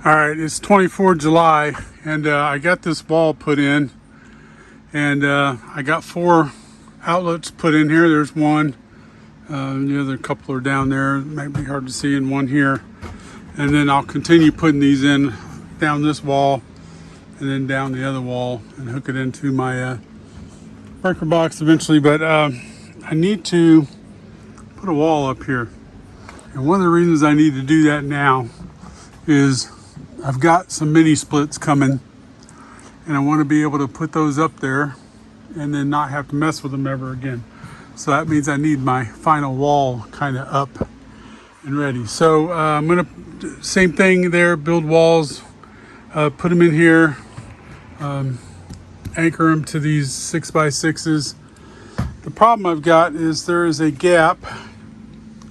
All right, it's 24 July, and I got this wall put in, and I got 4 outlets put in here. There's one, the other couple are down there. It might be hard to see, and one here. And then I'll continue putting these in down this wall, and then down the other wall, and hook it into my breaker box eventually. But I need to put a wall up here, and one of the reasons I need to do that now is I've got some mini splits coming, and I want to be able to put those up there and then not have to mess with them ever again. So that means I need my final wall kind of up and ready. So I'm gonna same thing there, build walls, put them in here, anchor them to these 6x6s. The problem I've got is there is a gap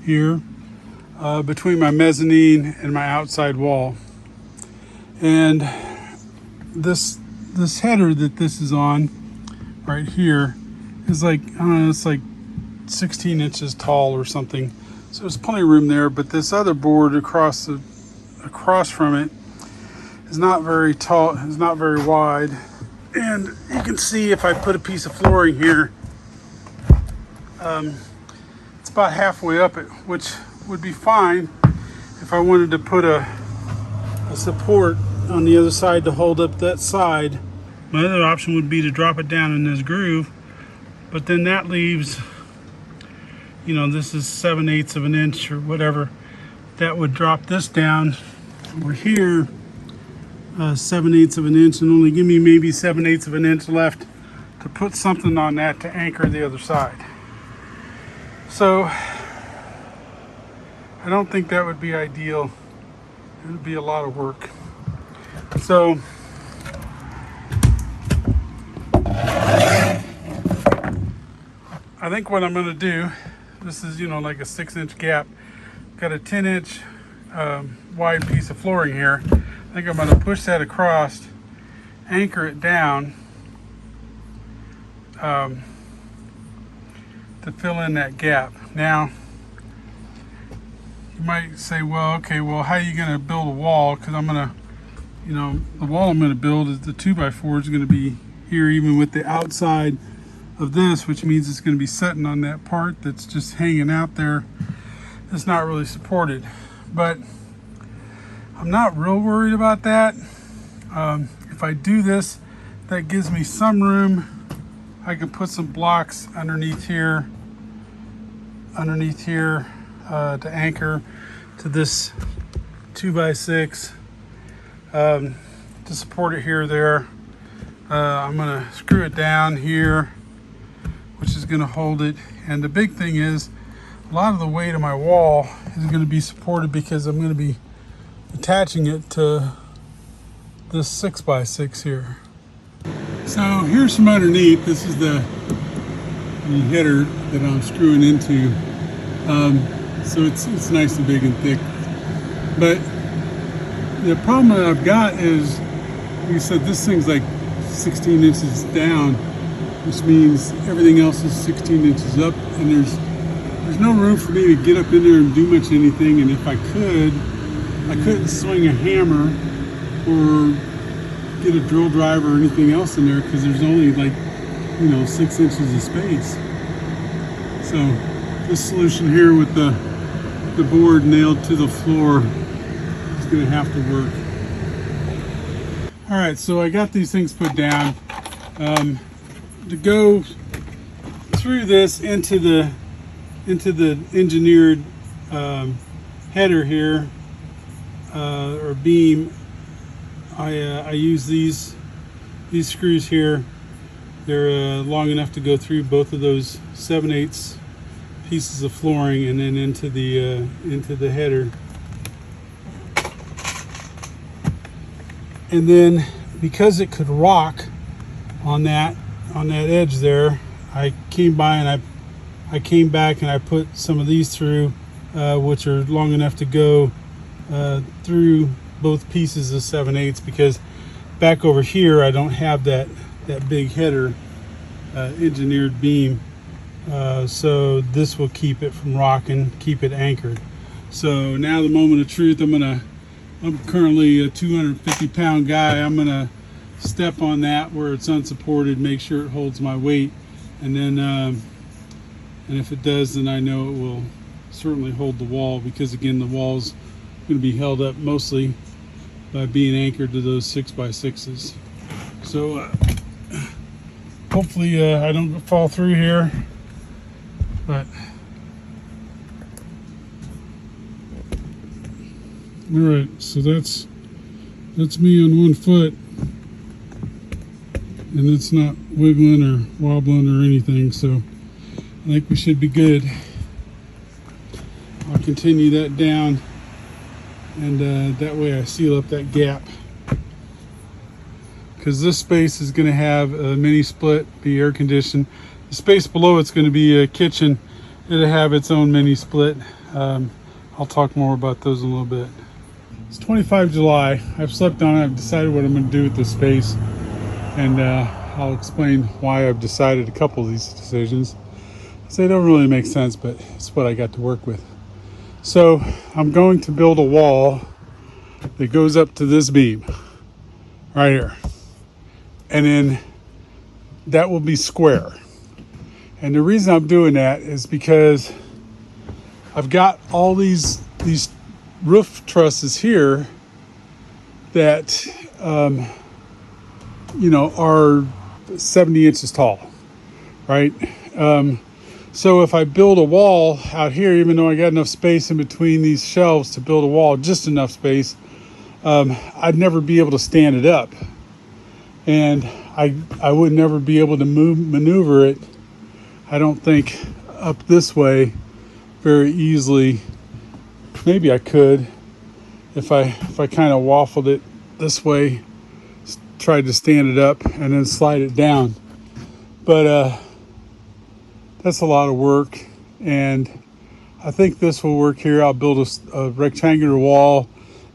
here between my mezzanine and my outside wall. And this header that this is on right here is like, I don't know, it's like 16 inches tall or something. So there's plenty of room there, but this other board across from it is not very tall, it's not very wide. And you can see if I put a piece of flooring here, it's about halfway up it, which would be fine if I wanted to put a support on the other side to hold up that side. My other option would be to drop it down in this groove, but then that leaves, you know, this is 7/8 of an inch or whatever. That would drop this down over here 7/8 of an inch, and only give me maybe 7/8 of an inch left to put something on that to anchor the other side. So I don't think that would be ideal. It would be a lot of work. So I think what I'm going to do, this is, you know, like a 6-inch gap. Got a 10-inch wide piece of flooring here. I think I'm going to push that across, anchor it down to fill in that gap. Now, you might say, well, okay, well, how are you going to build a wall? Because I'm going to, you know, the wall I'm going to build is the 2x4 is going to be here, even with the outside of this, which means it's going to be sitting on that part that's just hanging out there. It's not really supported, but I'm not real worried about that. If I do this, that gives me some room. I can put some blocks underneath here to anchor to this 2x6 to support it here or there. I'm going to screw it down here, which is going to hold it. And the big thing is, a lot of the weight of my wall is going to be supported because I'm going to be attaching it to this 6x6 here. So here's from underneath. This is the header that I'm screwing into. So it's nice and big and thick. But the problem that I've got is, like I said, this thing's like 16 inches down, which means everything else is 16 inches up, and there's no room for me to get up in there and do much anything. And if I couldn't swing a hammer or get a drill driver or anything else in there because there's only, like, you know, 6 inches of space. So this solution here with the board nailed to the floor is going to have to work. All right, so I got these things put down. To go through this into the engineered header here or beam, I use these screws here. They're long enough to go through both of those 7/8 pieces of flooring and then into the header. And then because it could rock on that edge there, I came by and I came back and I put some of these through, which are long enough to go through both pieces of 7/8, because back over here I don't have that big header engineered beam, so this will keep it from rocking, keep it anchored. So now the moment of truth, I'm gonna I'm currently a 250-pound guy. I'm gonna step on that where it's unsupported, make sure it holds my weight, and then and if it does, then I know it will certainly hold the wall, because again, the wall's going to be held up mostly by being anchored to those 6x6s. So hopefully I don't fall through here, but all right. So that's me on one foot, and it's not wiggling or wobbling or anything. So I think we should be good. I'll continue that down, and that way I seal up that gap, because this space is going to have a mini split, be air conditioned. The space below it's going to be a kitchen. It'll have its own mini split. I'll talk more about those in a little bit. It's 25 July. I've slept on it. I've decided what I'm going to do with this space, and I'll explain why I've decided a couple of these decisions. So they don't really make sense, but it's what I got to work with. So I'm going to build a wall that goes up to this beam right here, and then that will be square. And the reason I'm doing that is because I've got all these roof trusses here that are 70 inches tall, right? So if I build a wall out here, even though I got enough space in between these shelves to build a wall, just enough space, I'd never be able to stand it up, and I would never be able to maneuver it, I don't think, up this way very easily. Maybe I could if I kind of waffled it this way, tried to stand it up and then slide it down, but that's a lot of work, and I think this will work here. I'll build a rectangular wall,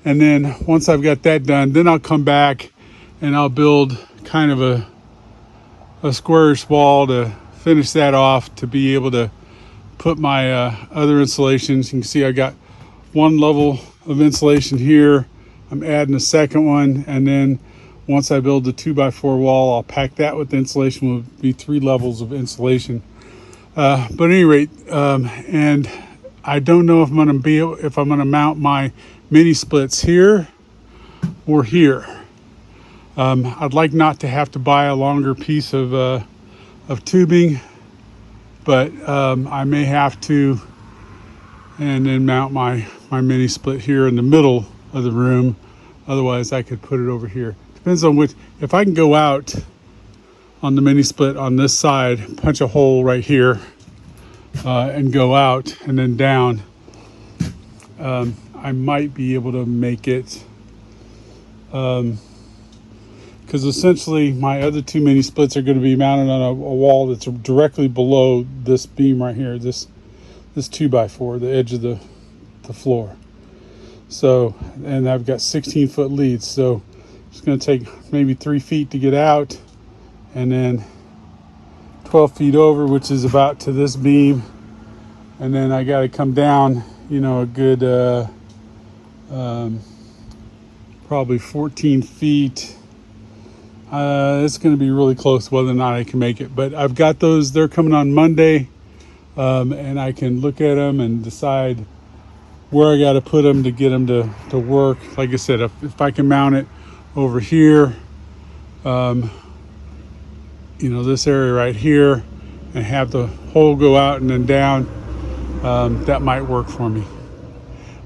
and then once I've got that done, then I'll come back and I'll build kind of a squarish wall to finish that off, to be able to put my other insulations. You can see I got one level of insulation here. I'm adding a second one, and then once I build the 2x4 wall, I'll pack that with insulation. Will be 3 levels of insulation. But at any rate, and I don't know if I'm going to mount my mini splits here or here. I'd like not to have to buy a longer piece of tubing, but I may have to, and then mount my mini split here in the middle of the room. Otherwise, I could put it over here. Depends on which. If I can go out on the mini split on this side, punch a hole right here, and go out and then down, I might be able to make it, because essentially my other 2 mini splits are going to be mounted on a wall that's directly below this beam right here, this 2x4, the edge of the floor. So, and I've got 16-foot leads, so it's going to take maybe 3 feet to get out, and then 12 feet over, which is about to this beam, and then I got to come down, a good probably 14 feet. It's going to be really close whether or not I can make it, but I've got those. They're coming on Monday, and I can look at them and decide where I got to put them to get them to work. Like I said, if I can mount it over here, this area right here, and have the hole go out and then down, that might work for me.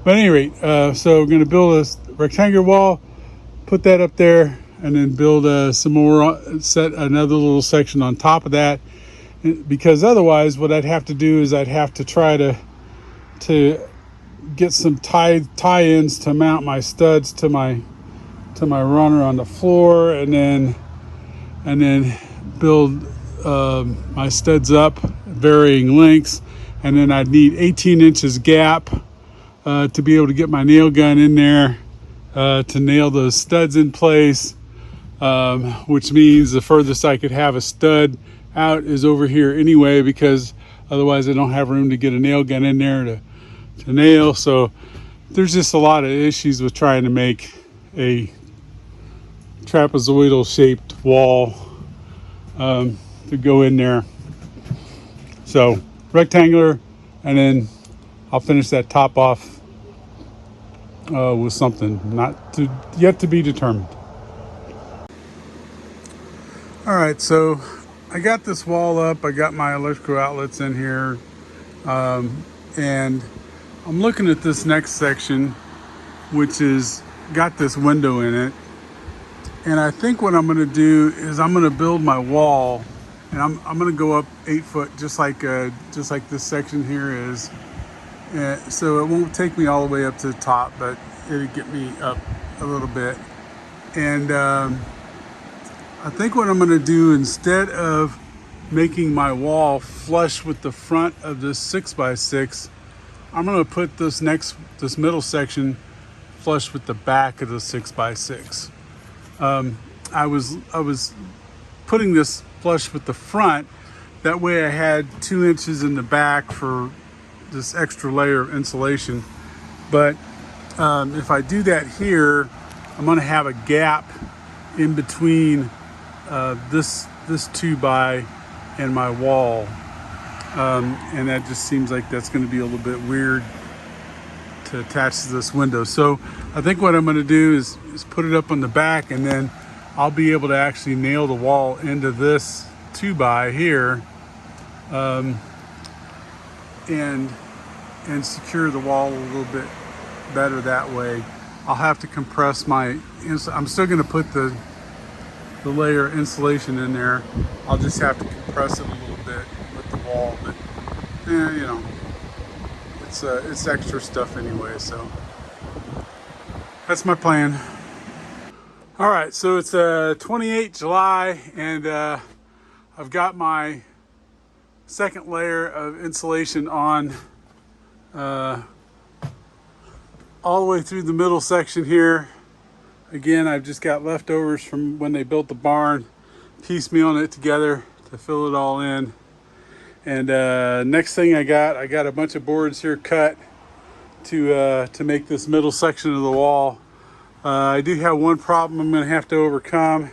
But at any rate, so we're going to build a rectangular wall, put that up there, and then build some more, set another little section on top of that, because otherwise what I'd have to do is I'd have to try to get some tie-ins to mount my studs to my runner on the floor, and then build my studs up varying lengths, and then I'd need 18 inches gap to be able to get my nail gun in there to nail those studs in place, which means the furthest I could have a stud out is over here anyway, because otherwise I don't have room to get a nail gun in there to nail. So there's just a lot of issues with trying to make a trapezoidal shaped wall to go in there. So rectangular, and then I'll finish that top off with something yet to be determined. All right, so I got this wall up. I got my electrical outlets in here, and I'm looking at this next section, which is got this window in it. And I think what I'm going to do is I'm going to build my wall, and I'm going to go up 8 foot, just like this section here is. So it won't take me all the way up to the top, but it'll get me up a little bit. And I think what I'm going to do, instead of making my wall flush with the front of this 6x6, I'm going to put this middle section flush with the back of the 6x6. I was putting this flush with the front. That way I had 2 inches in the back for this extra layer of insulation. But if I do that here, I'm going to have a gap in between this 2x and my wall. And that just seems like that's going to be a little bit weird to attach to this window. So I think what I'm going to do is put it up on the back, and then I'll be able to actually nail the wall into this 2x here, and secure the wall a little bit better that way. I'll have to compress I'm still going to put the layer of insulation in there. I'll just have to compress it a little bit with the wall, but you know, it's extra stuff anyway, so that's my plan. All right, so it's 28 July, and I've got my second layer of insulation on all the way through the middle section here. Again, I've just got leftovers from when they built the barn, piecemealing it together to fill it all in. And next thing I got a bunch of boards here cut to make this middle section of the wall. I do have one problem I'm going to have to overcome,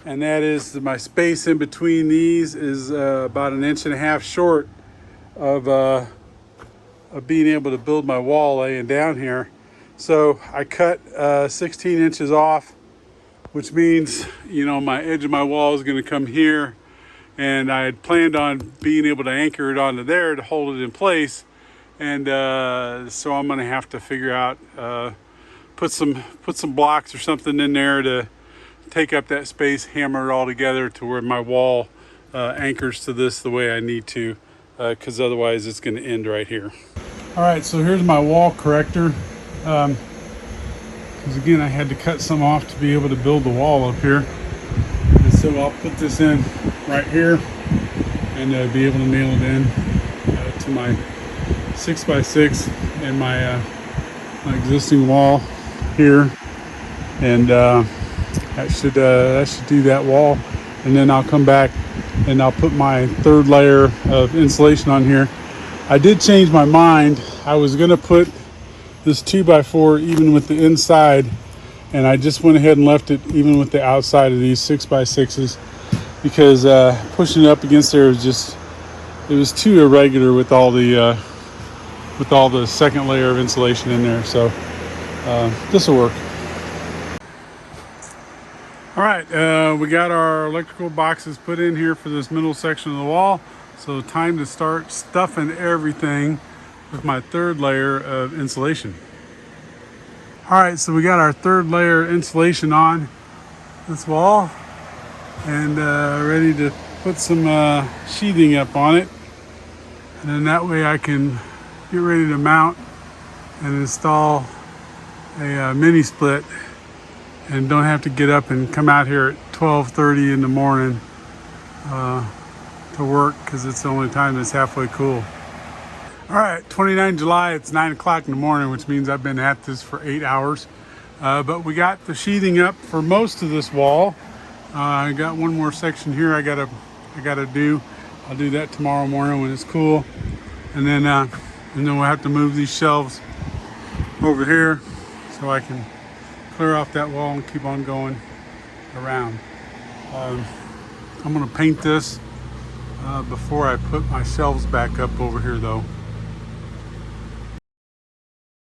and that is that my space in between these is about 1.5 inches short of being able to build my wall laying down here. So I cut 16 inches off, which means, you know, my edge of my wall is going to come here, and I had planned on being able to anchor it onto there to hold it in place. And so I'm going to have to figure out put some blocks or something in there to take up that space, hammer it all together to where my wall anchors to this the way I need to, because otherwise it's going to end right here. All right, so here's my wall corrector. Because again, I had to cut some off to be able to build the wall up here. And so I'll put this in right here and be able to nail it in to my 6x6 and my existing wall here, and that should do that wall. And then I'll come back and I'll put my third layer of insulation on here. I did change my mind. I was going to put this 2x4 even with the inside, and I just went ahead and left it even with the outside of these 6x6s, because pushing it up against there was too irregular with all the second layer of insulation in there. So this will work. All right, we got our electrical boxes put in here for this middle section of the wall. So time to start stuffing everything with my third layer of insulation. All right, so we got our third layer of insulation on this wall, and ready to put some sheathing up on it. And then that way I can get ready to mount and install a mini split, and don't have to get up and come out here at 12:30 in the morning to work, because it's the only time it's halfway cool. All right, 29 July, it's 9 o'clock in the morning, which means I've been at this for 8 hours. But we got the sheathing up for most of this wall. I got one more section here I gotta do. I'll do that tomorrow morning when it's cool. And then we'll have to move these shelves over here so I can clear off that wall and keep on going around. I'm gonna paint this before I put my shelves back up over here though.